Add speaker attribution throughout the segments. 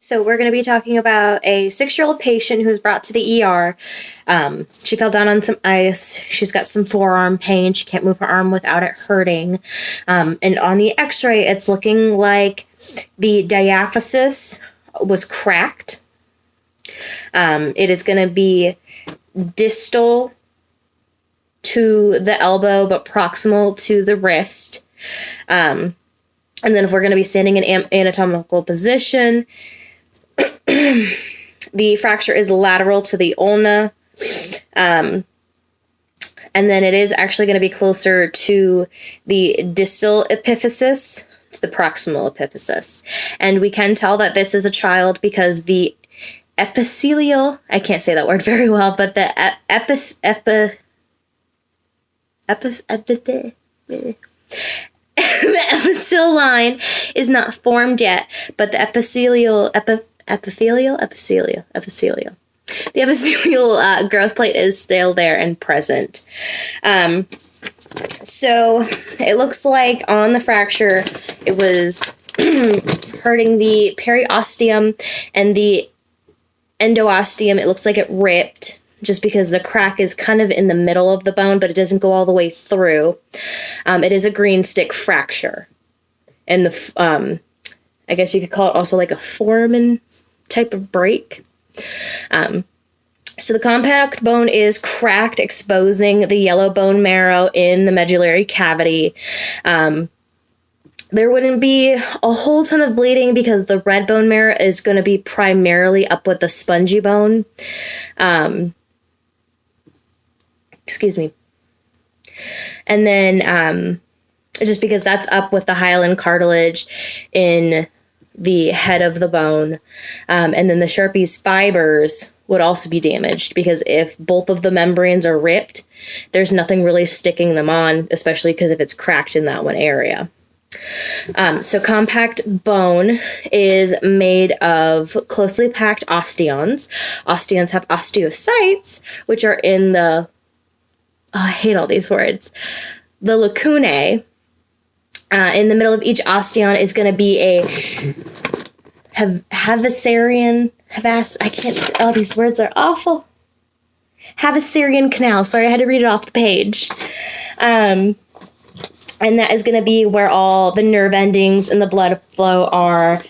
Speaker 1: So we're going to be talking about a 6-year-old patient who was brought to the ER. She fell down on some ice. She's got some forearm pain. She can't move her arm without it hurting. And on the x-ray, it's looking like the diaphysis was cracked. It is going to be distal to the elbow, but proximal to the wrist. And then if we're going to be standing in anatomical position, the fracture is lateral to the ulna. And then it is actually going to be closer to the distal epiphysis to the proximal epiphysis. And we can tell that this is a child because the epithelial, I can't say that word very well, but the the epicell line is not formed yet, but the epithelial growth plate is still there and present. So it looks like on the fracture, it was hurting the periosteum and the endosteum. It looks like it ripped just because the crack is kind of in the middle of the bone, but it doesn't go all the way through. It is a green stick fracture. And the, I guess you could call it also like a foramen type of break. So the compact bone is cracked, exposing the yellow bone marrow in the medullary cavity. There wouldn't be a whole ton of bleeding because the red bone marrow is going to be primarily up with the spongy bone. Excuse me. And then just because that's up with the hyaline cartilage in the head of the bone. And then the Sharpie's fibers would also be damaged because if both of the membranes are ripped, there's nothing really sticking them on, especially because if it's cracked in that one area. So compact bone is made of closely packed osteons. Osteons have osteocytes, which are in the, I hate all these words, the lacunae. In the middle of each osteon is going to be a Havasarian, these words are awful. Havasarian canal. Sorry, I had to read it off the page. And that is going to be where all the nerve endings and the blood flow are.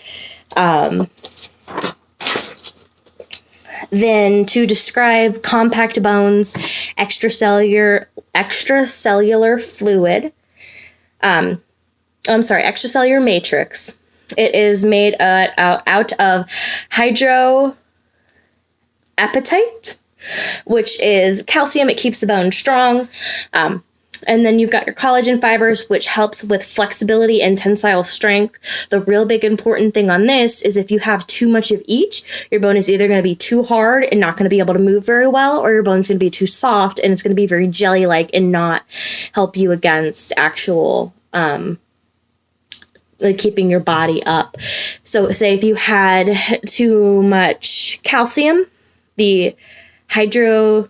Speaker 1: Then to describe compact bones, extracellular fluid, extracellular matrix. It is made out of hydroapatite, which is calcium. It keeps the bone strong. And then you've got your collagen fibers, which helps with flexibility and tensile strength. The real big important thing on this is if you have too much of each, your bone is either going to be too hard and not going to be able to move very well, or your bone's going to be too soft and it's going to be very jelly-like and not help you against actual keeping your body up. So say if you had too much calcium, the hydroxapatite,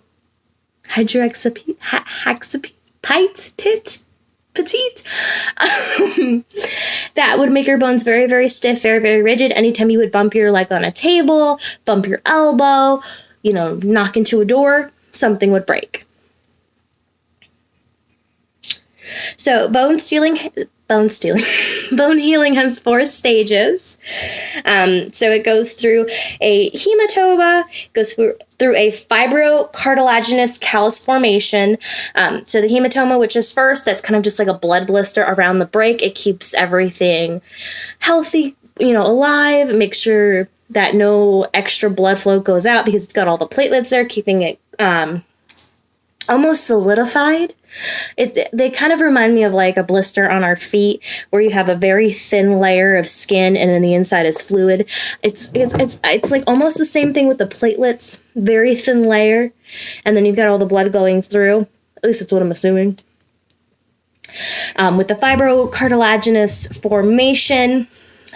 Speaker 1: that would make your bones very, very stiff, very, very rigid. Anytime you would bump your leg on a table, bump your elbow, knock into a door, something would break. So bone healing has 4 stages. So it goes through a hematoma, goes through a fibrocartilaginous callus formation. So the hematoma, which is first, that's kind of just like a blood blister around the break. It keeps everything healthy, alive. Make sure that no extra blood flow goes out because it's got all the platelets there, keeping it almost solidified. They kind of remind me of like a blister on our feet where you have a very thin layer of skin and then the inside is fluid. It's like almost the same thing with the platelets, very thin layer, and then you've got all the blood going through. At least that's what I'm assuming. With the fibrocartilaginous formation,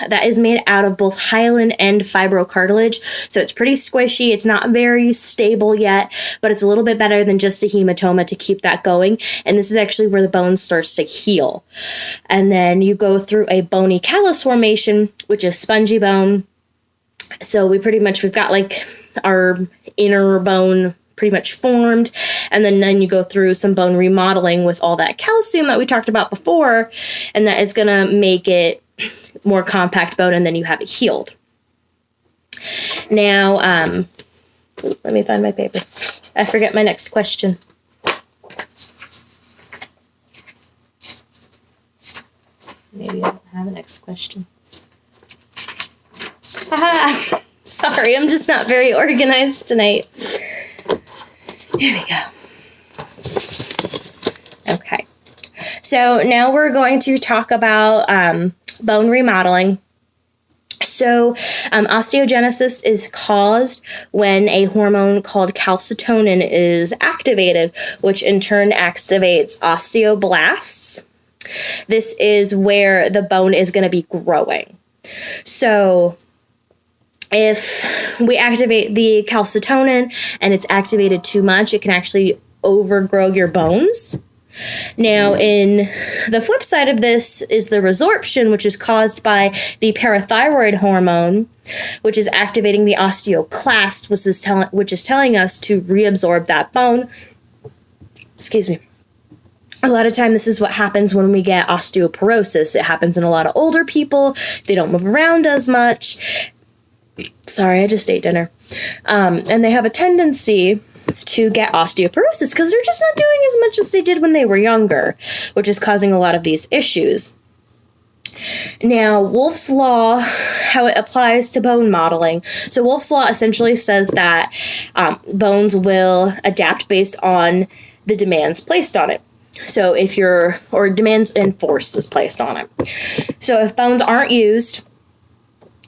Speaker 1: that is made out of both hyaline and fibrocartilage, so it's pretty squishy. It's not very stable yet, but it's a little bit better than just a hematoma to keep that going, and this is actually where the bone starts to heal. And then you go through a bony callus formation, which is spongy bone, So we've got like our inner bone pretty much formed, and then you go through some bone remodeling with all that calcium that we talked about before, and that is going to make it more compact bone, and then you have it healed. Now, let me find my paper. I forget my next question. Maybe I don't have a next question. Haha! Sorry, I'm just not very organized tonight. Here we go. Okay. So now we're going to talk about bone remodeling. So osteogenesis is caused when a hormone called calcitonin is activated, which in turn activates osteoblasts. This is where the bone is going to be growing. So if we activate the calcitonin and it's activated too much, it can actually overgrow your bones. Now, in the flip side of this is the resorption, which is caused by the parathyroid hormone, which is activating the osteoclast, which is telling us to reabsorb that bone. Excuse me. A lot of time, this is what happens when we get osteoporosis. It happens in a lot of older people. They don't move around as much. Sorry, I just ate dinner. And they have a tendency to get osteoporosis because they're just not doing as much as they did when they were younger, which is causing a lot of these issues. Now, Wolff's Law, how it applies to bone modeling. So Wolff's Law essentially says that bones will adapt based on the demands placed on it. So demands and force is placed on it. So if bones aren't used,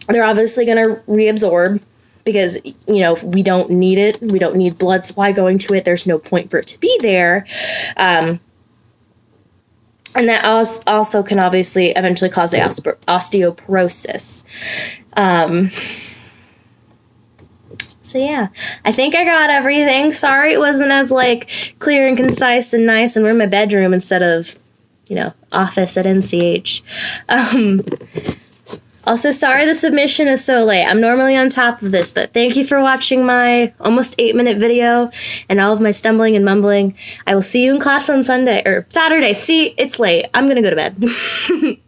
Speaker 1: they're obviously going to reabsorb because, we don't need it. We don't need blood supply going to it. There's no point for it to be there. And that also can obviously eventually cause the osteoporosis. So yeah, I think I got everything. Sorry it wasn't as clear and concise and nice, and we're in my bedroom instead of, office at NCH. Also, sorry the submission is so late. I'm normally on top of this, but thank you for watching my almost 8-minute video and all of my stumbling and mumbling. I will see you in class on Saturday. See, it's late. I'm gonna go to bed.